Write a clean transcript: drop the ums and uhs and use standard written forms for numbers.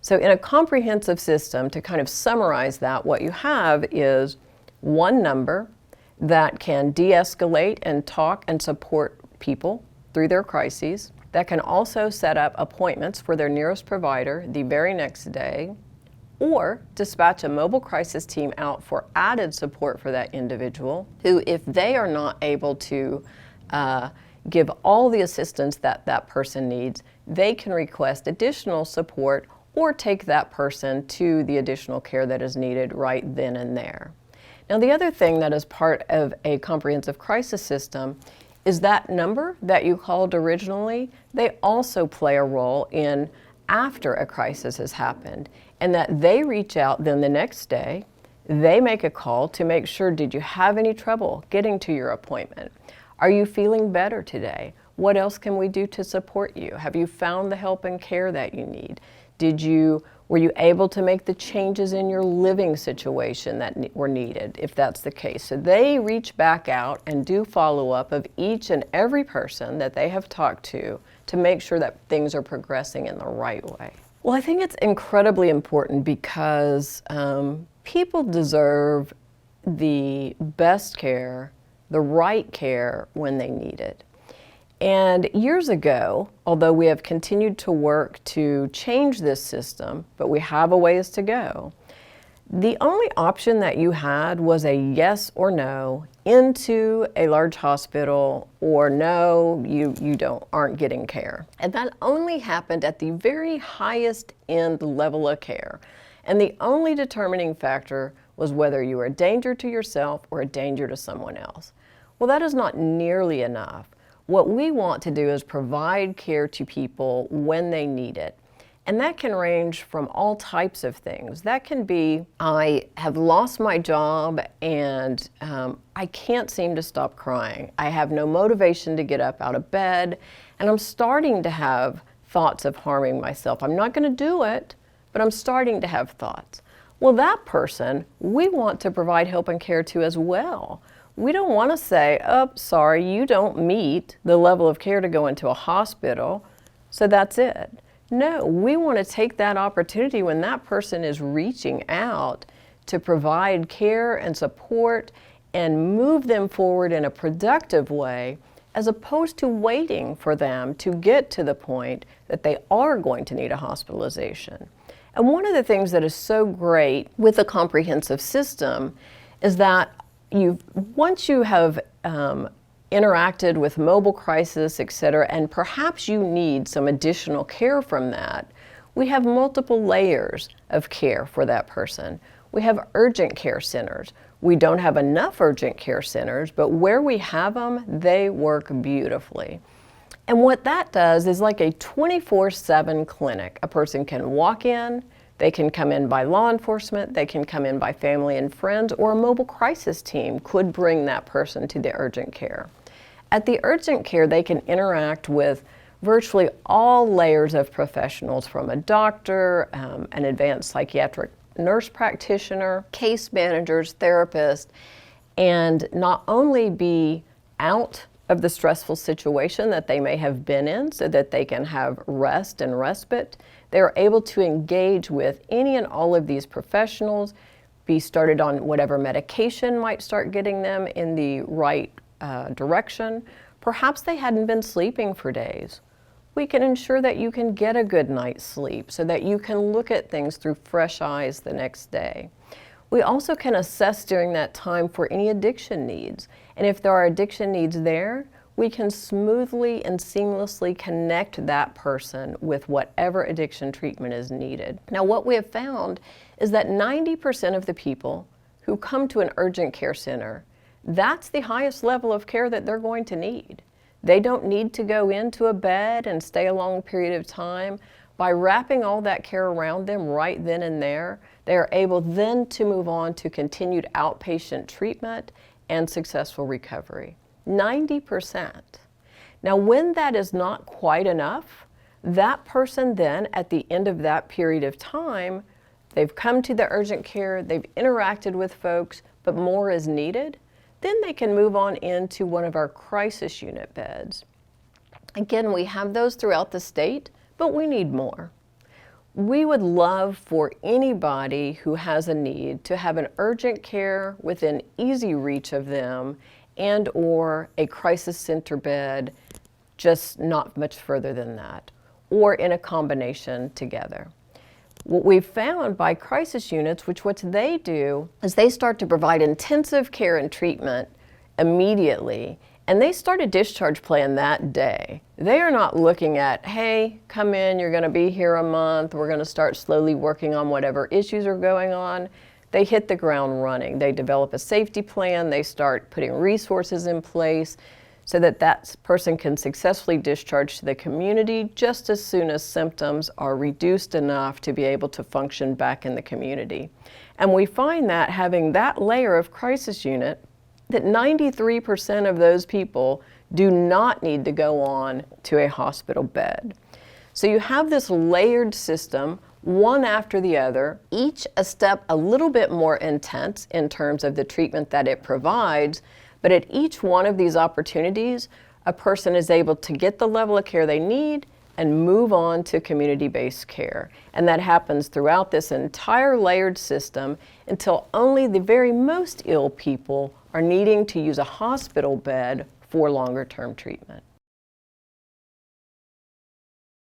So in a comprehensive system, to kind of summarize that, what you have is one number that can de-escalate and talk and support people through their crises, that can also set up appointments for their nearest provider the very next day, or dispatch a mobile crisis team out for added support for that individual who, if they are not able to give all the assistance that that person needs, they can request additional support or take that person to the additional care that is needed right then and there. Now, the other thing that is part of a comprehensive crisis system is that number that you called originally, they also play a role in after a crisis has happened, and that they reach out then the next day, they make a call to make sure, did you have any trouble getting to your appointment? Are you feeling better today? What else can we do to support you? Have you found the help and care that you need? Were you able to make the changes in your living situation that were needed, if that's the case? So they reach back out and do follow-up of each and every person that they have talked to make sure that things are progressing in the right way. Well, I think it's incredibly important because people deserve the best care, the right care when they need it. And years ago, although we have continued to work to change this system, but we have a ways to go, the only option that you had was a yes or no into a large hospital, or no, you aren't getting care. And that only happened at the very highest end level of care. And the only determining factor was whether you were a danger to yourself or a danger to someone else. Well, that is not nearly enough. What we want to do is provide care to people when they need it. And that can range from all types of things. That can be, I have lost my job and I can't seem to stop crying. I have no motivation to get up out of bed, and I'm starting to have thoughts of harming myself. I'm not going to do it, but I'm starting to have thoughts. Well, that person, we want to provide help and care to as well. We don't want to say, oh, sorry, you don't meet the level of care to go into a hospital, so that's it. No, we want to take that opportunity when that person is reaching out to provide care and support and move them forward in a productive way, as opposed to waiting for them to get to the point that they are going to need a hospitalization. And one of the things that is so great with a comprehensive system is that once you have interacted with mobile crisis, et cetera, and perhaps you need some additional care from that, we have multiple layers of care for that person. We have urgent care centers. We don't have enough urgent care centers, but where we have them, they work beautifully. And what that does is like a 24/7 clinic. A person can walk in, they can come in by law enforcement, they can come in by family and friends, or a mobile crisis team could bring that person to the urgent care. At the urgent care, they can interact with virtually all layers of professionals, from a doctor, an advanced psychiatric nurse practitioner, case managers, therapists, and not only be out of the stressful situation that they may have been in so that they can have rest and respite, they're able to engage with any and all of these professionals, be started on whatever medication might start getting them in the right direction. Perhaps they hadn't been sleeping for days. We can ensure that you can get a good night's sleep so that you can look at things through fresh eyes the next day. We also can assess during that time for any addiction needs. And if there are addiction needs there, we can smoothly and seamlessly connect that person with whatever addiction treatment is needed. Now, what we have found is that 90% of the people who come to an urgent care center, that's the highest level of care that they're going to need. They don't need to go into a bed and stay a long period of time. By wrapping all that care around them right then and there, they are able then to move on to continued outpatient treatment and successful recovery. 90%. Now, when that is not quite enough, that person then, at the end of that period of time, they've come to the urgent care, they've interacted with folks, but more is needed, then they can move on into one of our crisis unit beds. Again, we have those throughout the state, but we need more. We would love for anybody who has a need to have an urgent care within easy reach of them and or a crisis center bed just not much further than that, or in a combination together. What we've found by crisis units, which what they do is they start to provide intensive care and treatment immediately, and they start a discharge plan that day. They are not looking at, hey, come in, you're going to be here a month, we're going to start slowly working on whatever issues are going on. They hit the ground running. They develop a safety plan, they start putting resources in place so that that person can successfully discharge to the community just as soon as symptoms are reduced enough to be able to function back in the community. And we find that having that layer of crisis unit, that 93% of those people do not need to go on to a hospital bed. So you have this layered system, one after the other, each a step a little bit more intense in terms of the treatment that it provides, but at each one of these opportunities, a person is able to get the level of care they need and move on to community-based care. And that happens throughout this entire layered system until only the very most ill people are needing to use a hospital bed for longer-term treatment.